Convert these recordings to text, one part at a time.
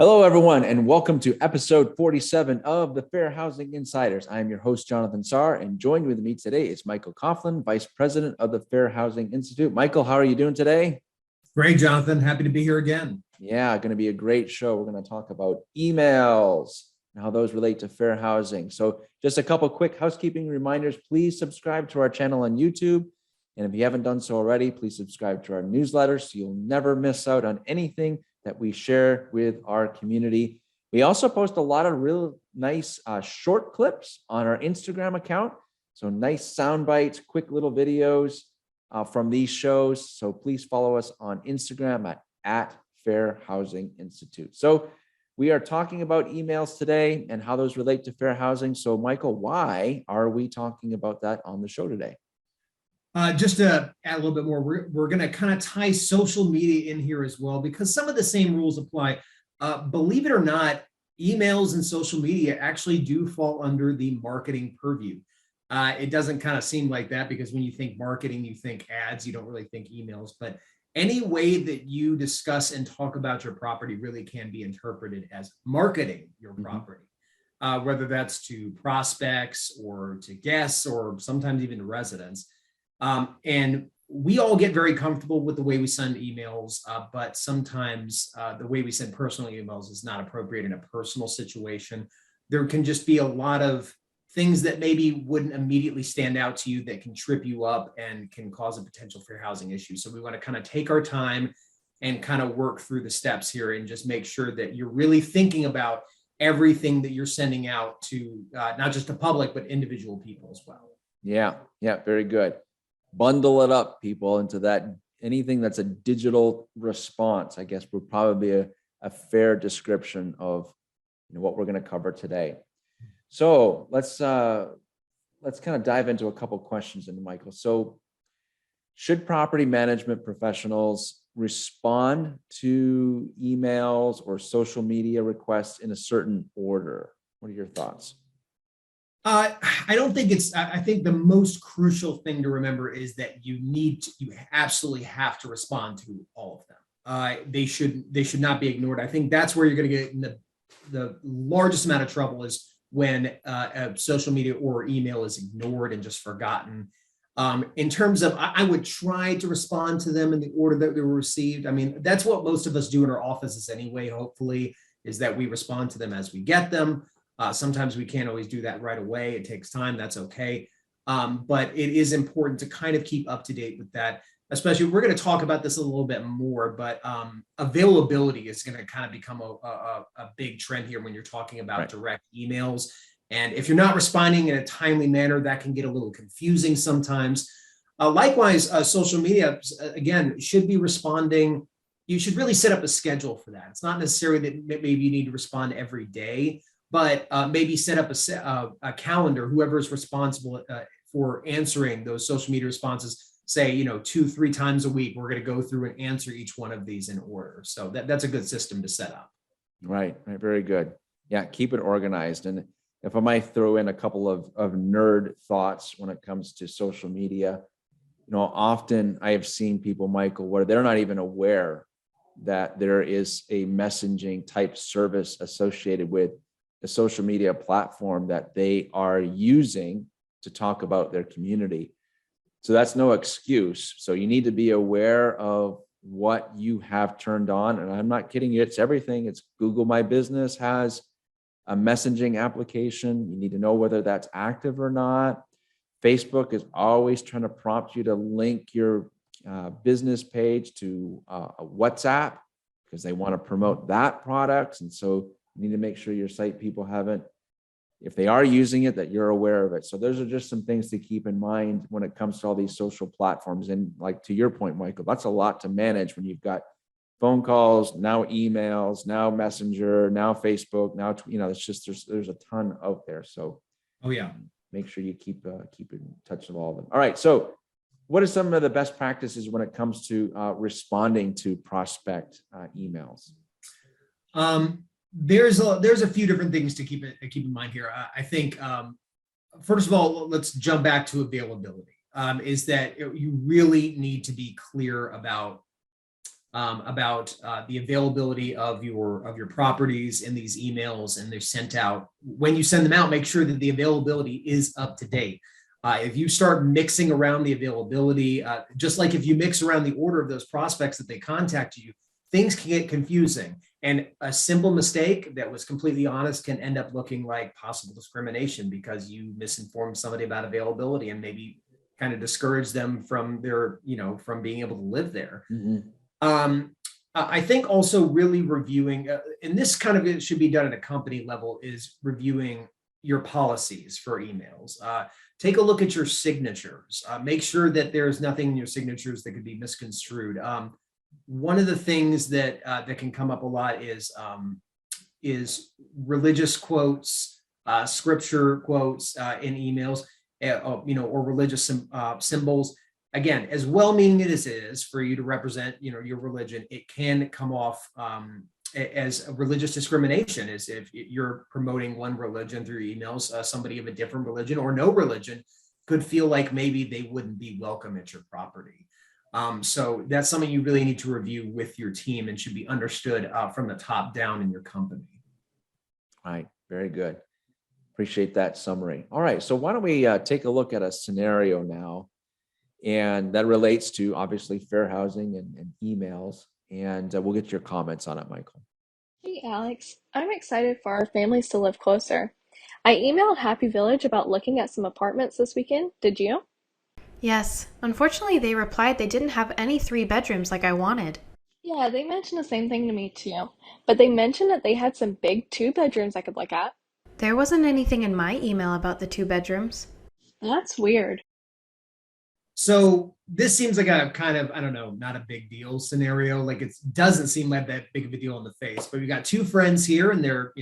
Hello, everyone, and welcome to episode 47 of the Fair Housing Insiders. I am your host, Jonathan Sarr, and joined with me today is Michael Coughlin, Vice President of the Fair Housing Institute. Michael, how are you doing today? Great, Jonathan. Happy to be here again. Yeah, going to be a great show. We're going to talk about emails and how those relate to fair housing. So just a couple quick housekeeping reminders. Please subscribe to our channel on YouTube. And if you haven't done so already, please subscribe to our newsletter so you'll never miss out on anything that we share with our community. We also post a lot of real nice short clips on our Instagram account. So nice sound bites, quick little videos from these shows. So please follow us on Instagram at Fair Housing Institute. So we are talking about emails today and how those relate to fair housing. So Michael, why are we talking about that on the show today? Just to add a little bit more, we're going to kind of tie social media in here as well, because some of the same rules apply. Believe it or not, emails and social media actually do fall under the marketing purview. It doesn't kind of seem like that because when you think marketing, you think ads, you don't really think emails. But any way that you discuss and talk about your property really can be interpreted as marketing your property, whether that's to prospects or to guests or sometimes even to residents. And we all get very comfortable with the way we send emails, but sometimes the way we send personal emails is not appropriate in a personal situation. There can just be a lot of things that maybe wouldn't immediately stand out to you that can trip you up and can cause a potential fair housing issue. So we want to kind of take our time and kind of work through the steps here and just make sure that you're really thinking about everything that you're sending out to not just the public, but individual people as well. Yeah, very good. Bundle it up, people, into that. Anything that's a digital response, I guess, would probably be a fair description of what we're going to cover today. So let's kind of dive into a couple of questions, Michael. So should property management professionals respond to emails or social media requests in a certain order? What are your thoughts? I don't think I think the most crucial thing to remember is that you absolutely have to respond to all of them. They should not be ignored. I think that's where you're going to get in the largest amount of trouble is when social media or email is ignored and just forgotten. In terms of, I would try to respond to them in the order that they were received. I mean, that's what most of us do in our offices anyway, hopefully, is that we respond to them as we get them. Sometimes we can't always do that right away. It takes time. That's okay. But it is important to kind of keep up to date with that, especially we're going to talk about this a little bit more, but availability is going to kind of become a big trend here when you're talking about direct emails. And if you're not responding in a timely manner, that can get a little confusing sometimes. Likewise, social media, again, should be responding. You should really set up a schedule for that. It's not necessarily that maybe you need to respond every day, but maybe set up a calendar, whoever is responsible for answering those social media responses, say, 2-3 times a week, we're going to go through and answer each one of these in order. So that's a good system to set up. Right. Very good. Yeah, keep it organized. And if I might throw in a couple of nerd thoughts when it comes to social media, often I have seen people, Michael, where they're not even aware that there is a messaging type service associated with the social media platform that they are using to talk about their community. So that's no excuse. So you need to be aware of what you have turned on. And I'm not kidding you, it's everything. It's Google My Business has a messaging application. You need to know whether that's active or not. Facebook is always trying to prompt you to link your business page to a WhatsApp because they want to promote that product. And so you need to make sure your site people haven't, if they are using it, that you're aware of it. So those are just some things to keep in mind when it comes to all these social platforms. And like to your point, Michael, that's a lot to manage when you've got phone calls, now emails, now Messenger, now Facebook, now, it's just, there's a ton out there. So, make sure you keep in touch with all of them. All right. So what are some of the best practices when it comes to responding to prospect emails? There's a few different things to keep in mind here. I think, first of all, let's jump back to availability. Is that you really need to be clear about about the availability of your properties in these emails, and they're sent out. When you send them out, make sure that the availability is up to date. If you start mixing around the availability, just like if you mix around the order of those prospects that they contact you, things can get confusing. And a simple mistake that was completely honest can end up looking like possible discrimination because you misinformed somebody about availability and maybe kind of discourage them from from being able to live there. Mhm. I think also really reviewing, and this kind of should be done at a company level, is reviewing your policies for emails. Take a look at your signatures. Make sure that there's nothing in your signatures that could be misconstrued. One of the things that can come up a lot is religious quotes, scripture quotes in emails, or religious symbols. Again, as well-meaning as it is for you to represent, your religion, it can come off as a religious discrimination, as if you're promoting one religion through emails. Somebody of a different religion or no religion could feel like maybe they wouldn't be welcome at your property. So that's something you really need to review with your team and should be understood from the top down in your company. All right, very good. Appreciate that summary. All right, so why don't we take a look at a scenario now, and that relates to obviously fair housing and emails, and we'll get your comments on it, Michael. Hey Alex, I'm excited for our families to live closer. I emailed Happy Village about looking at some apartments this weekend. Did you? Yes, unfortunately they replied they didn't have any 3 bedrooms like I wanted. Yeah, they mentioned the same thing to me too. But they mentioned that they had some big 2 bedrooms I could look at. There wasn't anything in my email about the 2 bedrooms. That's weird. So this seems like a kind of, I don't know, not a big deal scenario. Like it doesn't seem like that big of a deal on the face, but we got two friends here and they're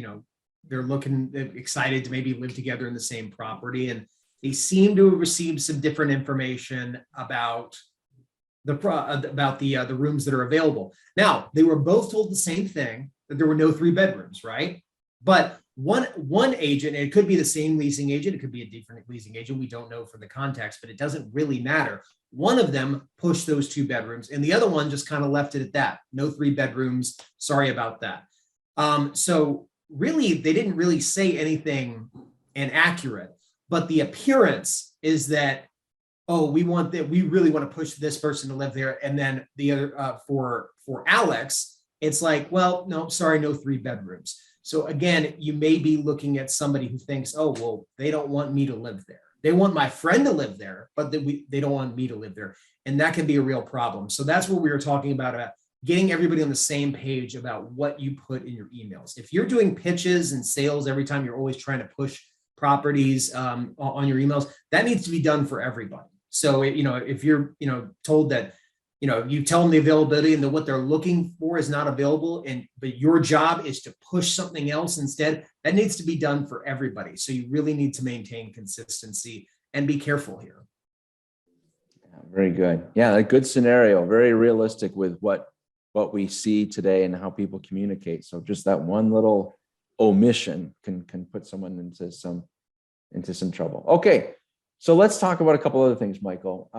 looking excited to maybe live together in the same property. And they seem to have received some different information about the rooms that are available. Now, they were both told the same thing, that there were no 3 bedrooms, right? But one agent, and it could be the same leasing agent, it could be a different leasing agent, we don't know from the context, but it doesn't really matter. One of them pushed those 2 bedrooms and the other one just kind of left it at that. No 3 bedrooms, sorry about that. So really, they didn't really say anything inaccurate, but the appearance is that, oh, we really want to push this person to live there. And then the other, for Alex, it's like, well, no, sorry, no 3 bedrooms. So again, you may be looking at somebody who thinks, oh, well, they don't want me to live there. They want my friend to live there, but they don't want me to live there. And that can be a real problem. So that's what we were talking about getting everybody on the same page about what you put in your emails. If you're doing pitches and sales every time, you're always trying to push properties on your emails, that needs to be done for everybody. So, if you're, told that, you tell them the availability and that what they're looking for is not available, but your job is to push something else instead, that needs to be done for everybody. So you really need to maintain consistency and be careful here. Yeah, very good. Yeah, a good scenario, very realistic with what we see today and how people communicate. So just that one little omission can put someone into some trouble. Okay, so let's talk about a couple other things, Michael.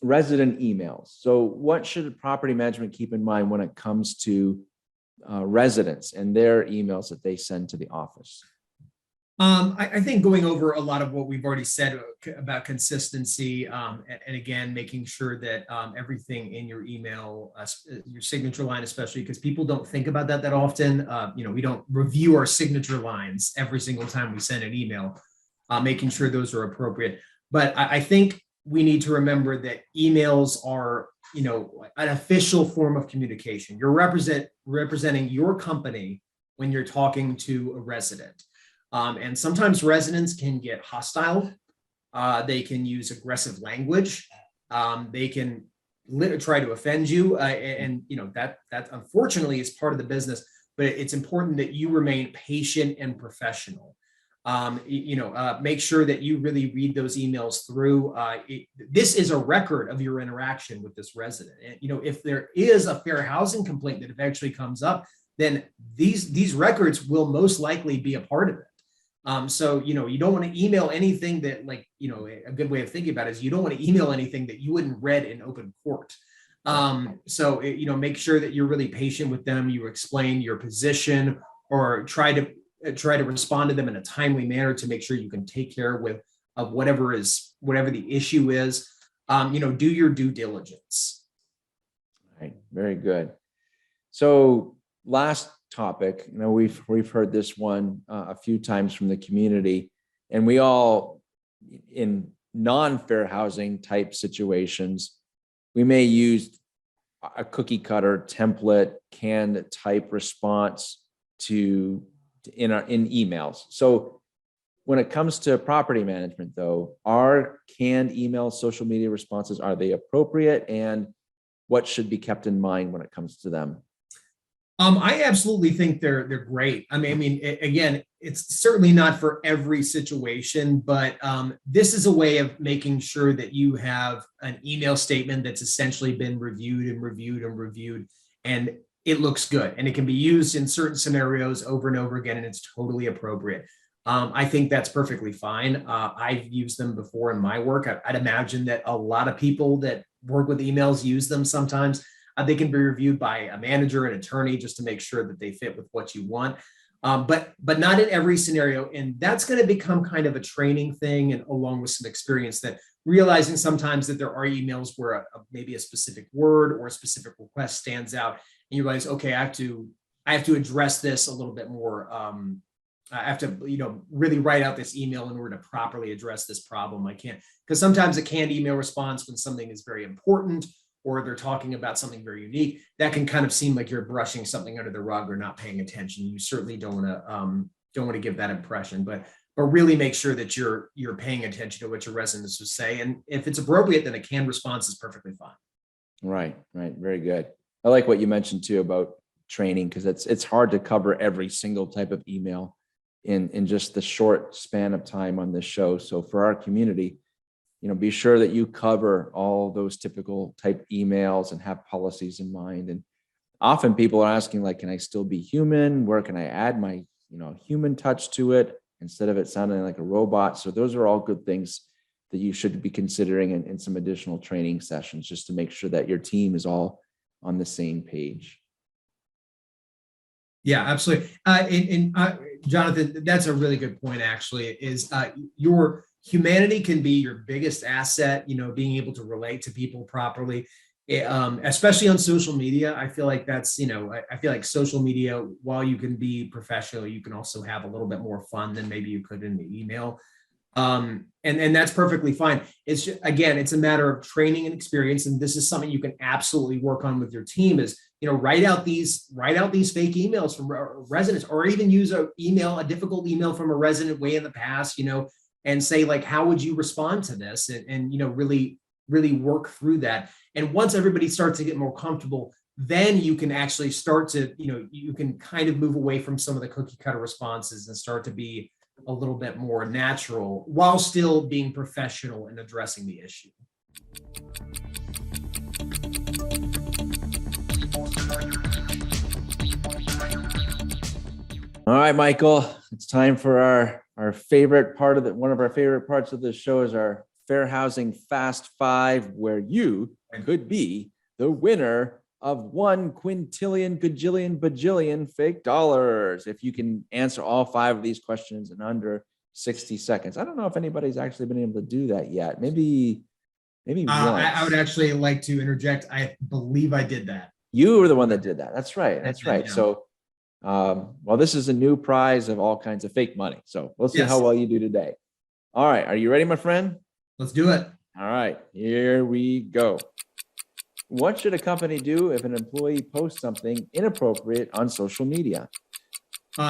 Resident emails. So what should property management keep in mind when it comes to residents and their emails that they send to the office? I think going over a lot of what we've already said about consistency, and again, making sure that everything in your email, your signature line, especially because people don't think about that often. We don't review our signature lines every single time we send an email, making sure those are appropriate. But I think we need to remember that emails are, an official form of communication. You're representing your company when you're talking to a resident. And sometimes residents can get hostile. They can use aggressive language. They can try to offend you. And that unfortunately is part of the business, but it's important that you remain patient and professional. Make sure that you really read those emails through. This is a record of your interaction with this resident. And, if there is a fair housing complaint that eventually comes up, then these records will most likely be a part of it. So, you don't want to email anything that, a good way of thinking about it is you don't want to email anything that you wouldn't read in open court. So, make sure that you're really patient with them. You explain your position or try to respond to them in a timely manner to make sure you can take care of whatever the issue is. Do your due diligence. Right. Very good. So last topic, we've heard this one a few times from the community, and we all, in non-fair housing type situations, we may use a cookie cutter template, canned type response in emails. So when it comes to property management, though, are canned email social media responses, are they appropriate, and what should be kept in mind when it comes to them? I absolutely think they're great. Again, it's certainly not for every situation, but this is a way of making sure that you have an email statement that's essentially been reviewed and reviewed and reviewed, and it looks good, and it can be used in certain scenarios over and over again, and it's totally appropriate. I think that's perfectly fine. I've used them before in my work. I'd imagine that a lot of people that work with emails use them sometimes. They can be reviewed by a manager, an attorney, just to make sure that they fit with what you want. But not in every scenario. And that's going to become kind of a training thing, and along with some experience, that realizing sometimes that there are emails where maybe a specific word or a specific request stands out, and you realize, okay, I have to address this a little bit more. I have to, really write out this email in order to properly address this problem. I can't, because sometimes a canned email response, when something is very important or they're talking about something very unique, that can kind of seem like you're brushing something under the rug or not paying attention. You certainly don't want to give that impression, but really make sure that you're paying attention to what your residents will say. And if it's appropriate, then a canned response is perfectly fine. Right. Very good. I like what you mentioned too about training, because it's hard to cover every single type of email in just the short span of time on this show. So for our community, be sure that you cover all those typical type emails and have policies in mind. And often people are asking, like, can I still be human? Where can I add my, human touch to it instead of it sounding like a robot? So those are all good things that you should be considering in some additional training sessions, just to make sure that your team is all on the same page. Yeah, absolutely. Jonathan, that's a really good point, actually, is your humanity can be your biggest asset, being able to relate to people properly, especially on social media. I feel like that's, I feel like social media, while you can be professional, you can also have a little bit more fun than maybe you could in the email. And that's perfectly fine. It's just, again, it's a matter of training and experience. And this is something you can absolutely work on with your team is, write out these fake emails from residents, or even use a difficult email from a resident way in the past, and say, like, how would you respond to this? And really, really work through that. And once everybody starts to get more comfortable, then you can actually start to, you can kind of move away from some of the cookie cutter responses and start to be a little bit more natural while still being professional and addressing the issue. All right, Michael, it's time for our favorite part of one of our favorite parts of this show is our Fair Housing Fast Five, where you could be the winner of 1 quintillion, gajillion, bajillion fake dollars if you can answer all 5 of these questions in under 60 seconds. I don't know if anybody's actually been able to do that yet. Maybe once. I would actually like to interject. I believe I did that. You were the one that did that. That's right. That's right. Yeah. So, well, this is a new prize of all kinds of fake money. So we'll see how well you do today. All right. Are you ready, my friend? Let's do it. All right. Here we go. What should a company do if an employee posts something inappropriate on social media?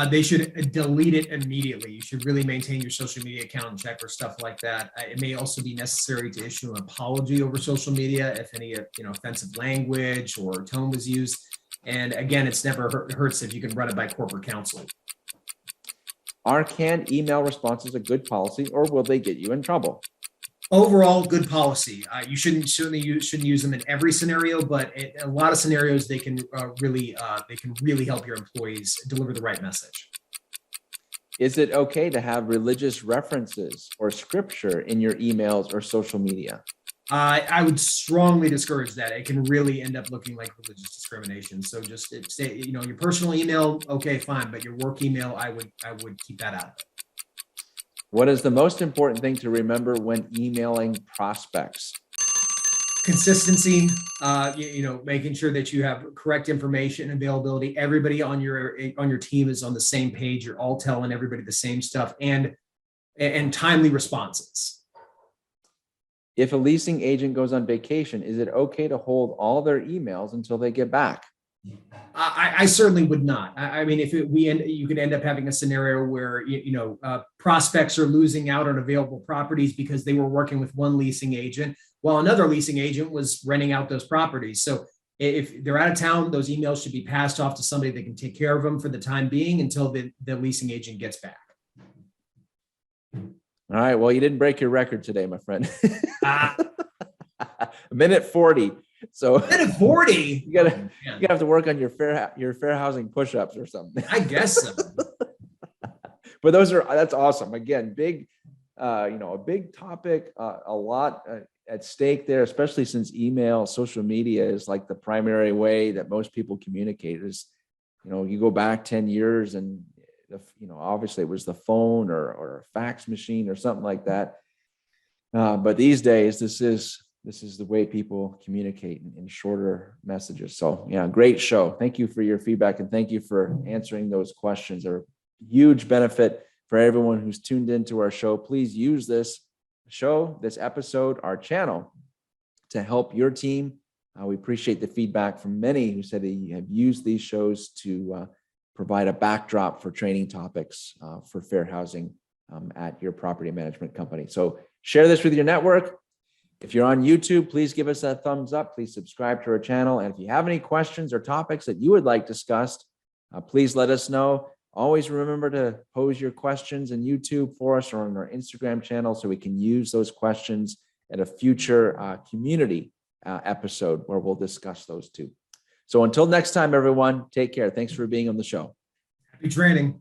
They should delete it immediately. You should really maintain your social media account and check for stuff like that. It may also be necessary to issue an apology over social media if any offensive language or tone was used. And again, it's never hurts if you can run it by corporate counsel. Are canned email responses a good policy, or will they get you in trouble? Overall, good policy. You shouldn't use them in every scenario, but in a lot of scenarios, they can really help your employees deliver the right message. Is it okay to have religious references or scripture in your emails or social media? I would strongly discourage that. It can really end up looking like religious discrimination. So just say, your personal email, okay, fine, but your work email, I would keep that out of it. What is the most important thing to remember when emailing prospects? Consistency, making sure that you have correct information and availability. Everybody on your team is on the same page. You're all telling everybody the same stuff, and timely responses. If a leasing agent goes on vacation, is it okay to hold all their emails until they get back? I certainly would not. I mean, you could end up having a scenario where prospects are losing out on available properties because they were working with one leasing agent while another leasing agent was renting out those properties. So if they're out of town, those emails should be passed off to somebody that can take care of them for the time being until the leasing agent gets back. All right. Well, you didn't break your record today, my friend. A minute 40. So minute 40. You gotta have to work on your fair housing push-ups or something. I guess so. But that's awesome. Again, big, a big topic, a lot at stake there, especially since email, social media is like the primary way that most people communicate. Is, you go back 10 years and obviously it was the phone or a fax machine or something like that. But these days, this is the way people communicate in shorter messages. So yeah, great show. Thank you for your feedback and thank you for answering those questions. They're a huge benefit for everyone who's tuned into our show. Please use this show, this episode, our channel to help your team. We appreciate the feedback from many who said they have used these shows to provide a backdrop for training topics for fair housing at your property management company. So share this with your network. If you're on YouTube, please give us a thumbs up. Please subscribe to our channel. And if you have any questions or topics that you would like discussed, please let us know. Always remember to pose your questions in YouTube for us or on our Instagram channel so we can use those questions at a future community episode where we'll discuss those too. So until next time, everyone, take care. Thanks for being on the show. Happy training.